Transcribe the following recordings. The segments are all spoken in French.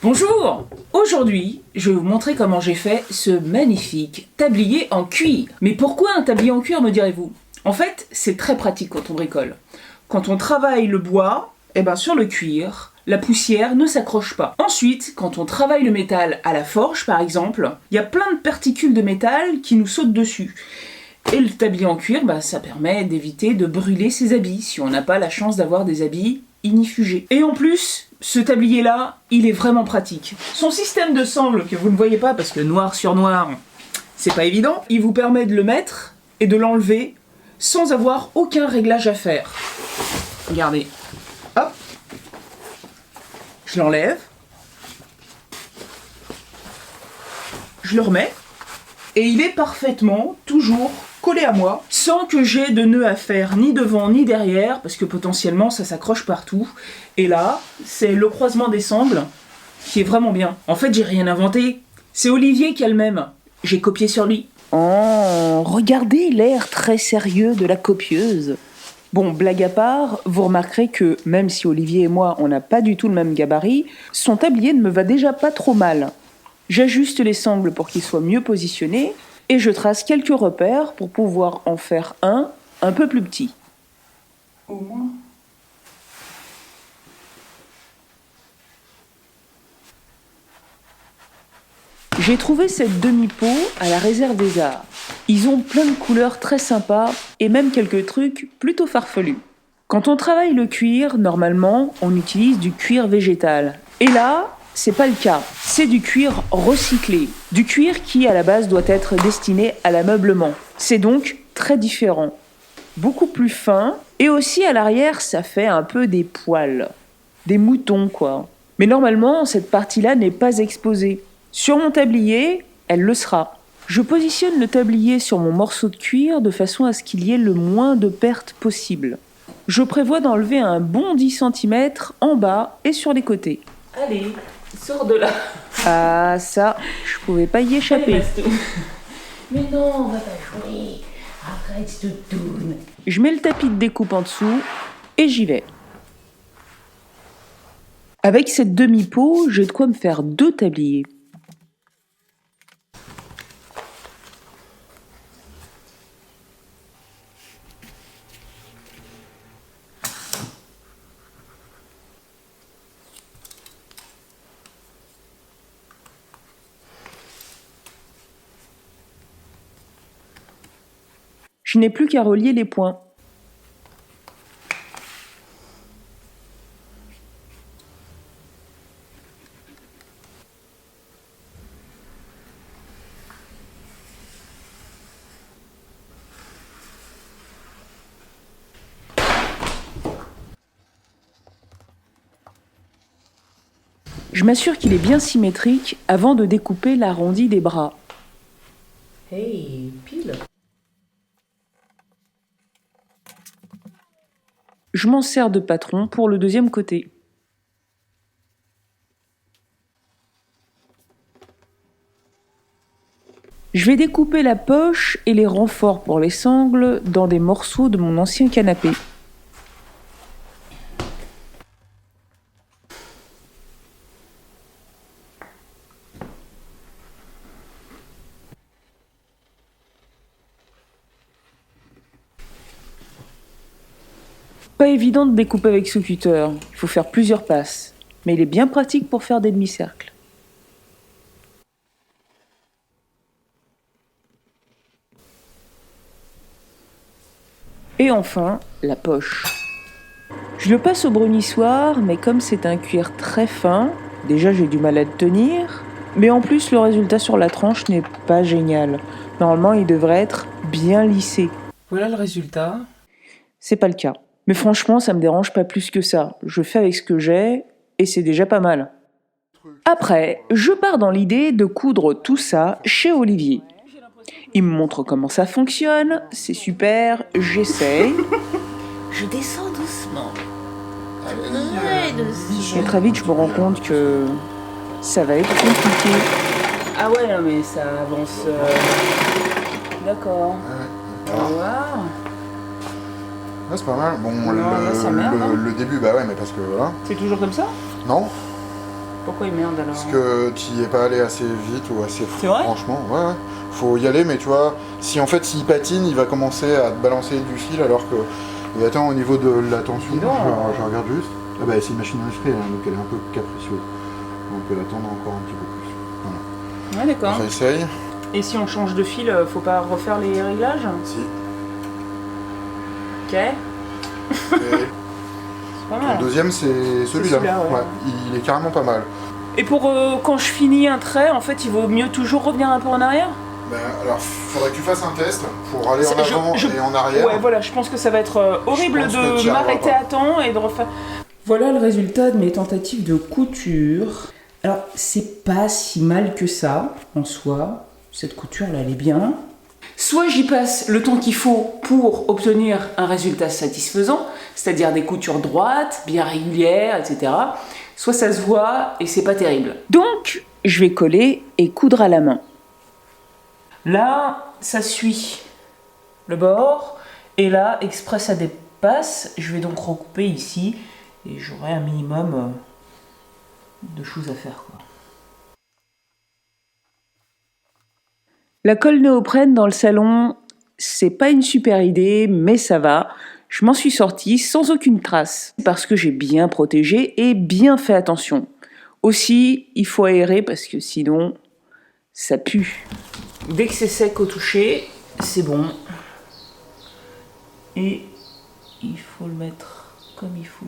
Bonjour! Aujourd'hui, je vais vous montrer comment j'ai fait ce magnifique tablier en cuir. Mais pourquoi un tablier en cuir, me direz-vous? En fait, c'est très pratique quand on bricole. Quand on travaille le bois, sur le cuir, la poussière ne s'accroche pas. Ensuite, quand on travaille le métal à la forge, par exemple, il y a plein de particules de métal qui nous sautent dessus. Et le tablier en cuir, ça permet d'éviter de brûler ses habits, si on n'a pas la chance d'avoir des habits ignifugés. Et en plus, ce tablier-là, il est vraiment pratique. Son système de sangle, que vous ne voyez pas parce que noir sur noir, c'est pas évident, il vous permet de le mettre et de l'enlever sans avoir aucun réglage à faire. Regardez. Hop. Je l'enlève. Je le remets. Et il est parfaitement, toujours, collé à moi, sans que j'ai de nœud à faire ni devant ni derrière, parce que potentiellement ça s'accroche partout. Et là, c'est le croisement des sangles qui est vraiment bien. En fait, j'ai rien inventé. C'est Olivier qui a le même. J'ai copié sur lui. Oh, regardez l'air très sérieux de la copieuse. Bon, blague à part, vous remarquerez que, même si Olivier et moi, on n'a pas du tout le même gabarit, son tablier ne me va déjà pas trop mal. J'ajuste les sangles pour qu'ils soient mieux positionnés et je trace quelques repères pour pouvoir en faire un peu plus petit. Au moins. J'ai trouvé cette demi-peau à la réserve des arts. Ils ont plein de couleurs très sympas et même quelques trucs plutôt farfelus. Quand on travaille le cuir, normalement, on utilise du cuir végétal. Et là, c'est pas le cas. C'est du cuir recyclé. Du cuir qui, à la base, doit être destiné à l'ameublement. C'est donc très différent. Beaucoup plus fin. Et aussi, à l'arrière, ça fait un peu des poils. Des moutons, quoi. Mais normalement, cette partie-là n'est pas exposée. Sur mon tablier, elle le sera. Je positionne le tablier sur mon morceau de cuir de façon à ce qu'il y ait le moins de pertes possible. Je prévois d'enlever un bon 10 cm en bas et sur les côtés. Allez, sors de là. Ah, ça, je pouvais pas y échapper. Allez, mais non, on va pas jouer. Arrête, toutoune. Je mets le tapis de découpe en dessous et j'y vais. Avec cette demi-peau, j'ai de quoi me faire 2 tabliers. Je n'ai plus qu'à relier les points. Je m'assure qu'il est bien symétrique avant de découper l'arrondi des bras. Hey, pile. Je m'en sers de patron pour le deuxième côté. Je vais découper la poche et les renforts pour les sangles dans des morceaux de mon ancien canapé. Pas évident de découper avec ce cutter, il faut faire plusieurs passes, mais il est bien pratique pour faire des demi-cercles. Et enfin, la poche. Je le passe au brunissoir, mais comme c'est un cuir très fin, déjà j'ai du mal à le tenir, mais en plus le résultat sur la tranche n'est pas génial. Normalement, il devrait être bien lissé. Voilà le résultat. C'est pas le cas. Mais franchement, ça me dérange pas plus que ça. Je fais avec ce que j'ai, et c'est déjà pas mal. Après, je pars dans l'idée de coudre tout ça chez Olivier. Il me montre comment ça fonctionne, c'est super, j'essaye. Je descends doucement. Et très vite, je me rends compte que ça va être compliqué. Ah ouais, non mais ça avance... D'accord. On va voir. Ouais, c'est pas mal. Bon, non, là, ça merde, le début, bah ouais, mais parce que voilà. C'est toujours comme ça? Non. Pourquoi il merde alors? Parce que tu n'y es pas allé assez vite ou assez C'est vrai? franchement. Ouais. Faut y aller, mais tu vois, si en fait s'il patine, il va commencer à te balancer du fil alors que. Et attends, au niveau de la tension, je regarde juste. Ah bah c'est une machine industrielle, hein, donc elle est un peu capricieuse. On peut l'attendre encore un petit peu plus. Voilà. Ouais, d'accord. On essaye. Et si on change de fil, faut pas refaire les réglages? Si. Ok. Et C'est pas mal. le deuxième, c'est celui-là. celui-là, ouais. Il est carrément pas mal. Et pour quand je finis un trait, en fait, il vaut mieux toujours revenir un peu en arrière? Ben, alors, faudrait que tu fasses un test pour aller en C'est- avant et en arrière. Ouais, voilà, je pense que ça va être horrible pense que de tu y m'arrêter arriveras à temps et de refaire. Voilà le résultat de mes tentatives de couture. Alors, c'est pas si mal que ça, en soi. Cette couture-là, elle est bien. Soit j'y passe le temps qu'il faut pour obtenir un résultat satisfaisant, c'est-à-dire des coutures droites, bien régulières, etc. Soit ça se voit et c'est pas terrible. Donc, je vais coller et coudre à la main. Là, ça suit le bord, et là, exprès ça dépasse. Je vais donc recouper ici, et j'aurai un minimum de choses à faire, quoi. La colle néoprène dans le salon, c'est pas une super idée, mais ça va. Je m'en suis sortie sans aucune trace, parce que j'ai bien protégé et bien fait attention. Aussi, il faut aérer parce que sinon, ça pue. Dès que c'est sec au toucher, c'est bon. Et il faut le mettre comme il faut,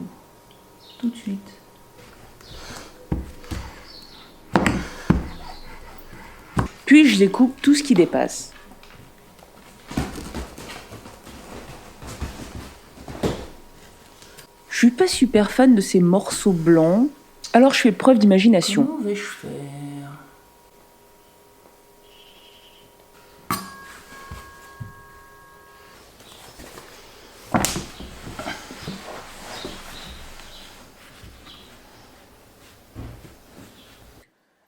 tout de suite. Puis je découpe tout ce qui dépasse. Je suis pas super fan de ces morceaux blancs, alors je fais preuve d'imagination. Comment vais-je faire ?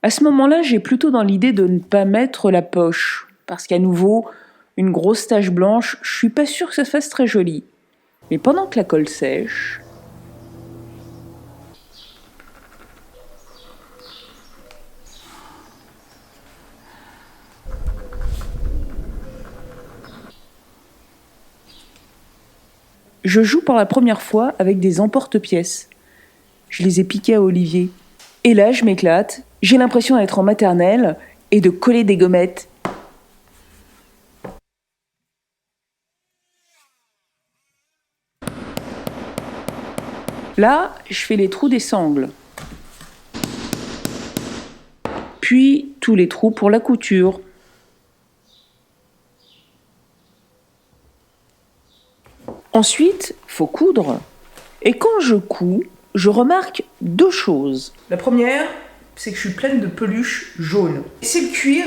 À ce moment-là, j'ai plutôt dans l'idée de ne pas mettre la poche, parce qu'à nouveau, une grosse tache blanche, je suis pas sûre que ça fasse très joli. Mais pendant que la colle sèche, je joue pour la première fois avec des emporte-pièces. Je les ai piqués à Olivier. Et là, je m'éclate. J'ai l'impression d'être en maternelle et de coller des gommettes. Là, je fais les trous des sangles. Puis tous les trous pour la couture. Ensuite, faut coudre. Et quand je couds, je remarque deux choses. La première, c'est que je suis pleine de peluches jaunes. C'est le cuir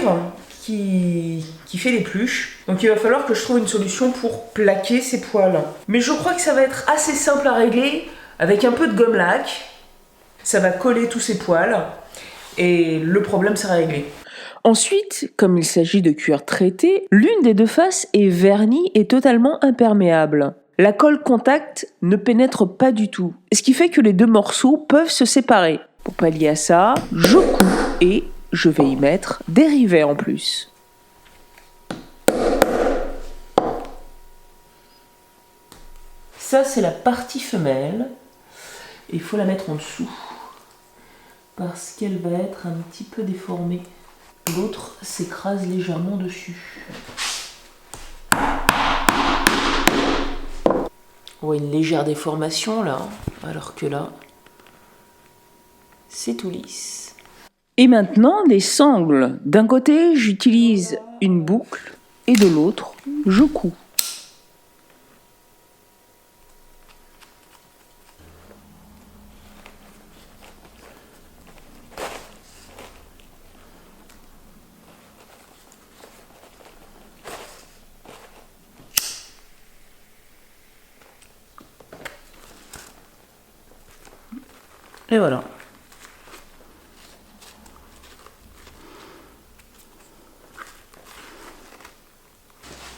qui fait les pluches. Donc il va falloir que je trouve une solution pour plaquer ces poils. Mais je crois que ça va être assez simple à régler avec un peu de gomme laque. Ça va coller tous ces poils et le problème sera réglé. Ensuite, comme il s'agit de cuir traité, l'une des deux faces est vernie et totalement imperméable. La colle contact ne pénètre pas du tout, ce qui fait que les deux morceaux peuvent se séparer. Pour pallier à ça, je couds et je vais y mettre des rivets en plus. Ça, c'est la partie femelle. Il faut la mettre en dessous parce qu'elle va être un petit peu déformée. L'autre s'écrase légèrement dessus. On voit une légère déformation là, alors que là, c'est tout lisse. Et maintenant, les sangles. D'un côté, j'utilise une boucle et de l'autre, je couds. Et voilà.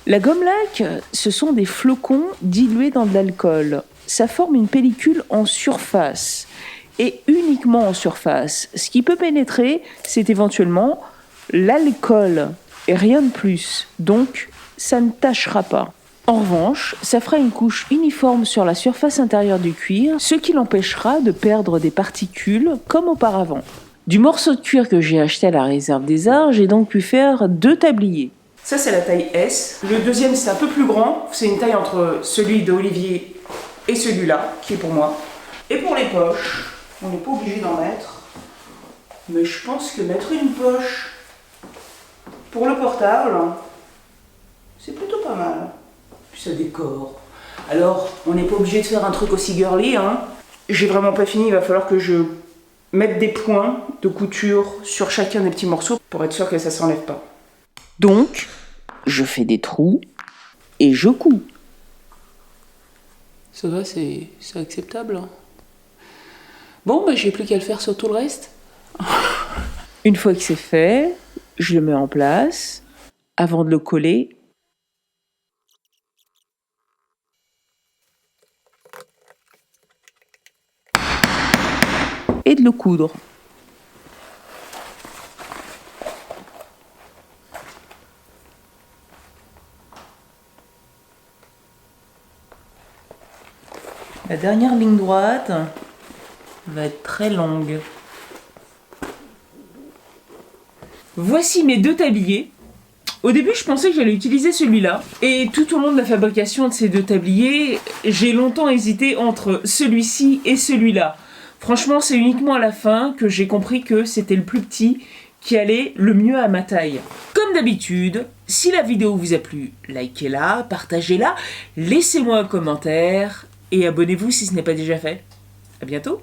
La gomme laque, ce sont des flocons dilués dans de l'alcool. Ça forme une pellicule en surface. et uniquement en surface. Ce qui peut pénétrer, c'est éventuellement l'alcool et rien de plus. Donc, ça ne tachera pas. En revanche, ça fera une couche uniforme sur la surface intérieure du cuir, ce qui l'empêchera de perdre des particules comme auparavant. Du morceau de cuir que j'ai acheté à la réserve des arts, j'ai donc pu faire 2 tabliers. Ça, c'est la taille S. Le deuxième, c'est un peu plus grand. C'est une taille entre celui d'Olivier et celui-là, qui est pour moi. Et pour les poches, on n'est pas obligé d'en mettre. Mais je pense que mettre une poche pour le portable, c'est plutôt pas mal. Puis ça décore. Alors, on n'est pas obligé de faire un truc aussi girly, hein. J'ai vraiment pas fini, il va falloir que je mette des points de couture sur chacun des petits morceaux pour être sûr que ça s'enlève pas. Donc, je fais des trous et je couds. Ça va, c'est acceptable. Bon, bah j'ai plus qu'à le faire sur tout le reste. Une fois que c'est fait, je le mets en place avant de le coller. Et de le coudre. La dernière ligne droite va être très longue. Voici mes 2 tabliers. Au début, je pensais que j'allais utiliser celui-là. Et tout au long de la fabrication de ces 2 tabliers, j'ai longtemps hésité entre celui-ci et celui-là. Franchement, c'est uniquement à la fin que j'ai compris que c'était le plus petit qui allait le mieux à ma taille. Comme d'habitude, si la vidéo vous a plu, likez-la, partagez-la, laissez-moi un commentaire et abonnez-vous si ce n'est pas déjà fait. À bientôt!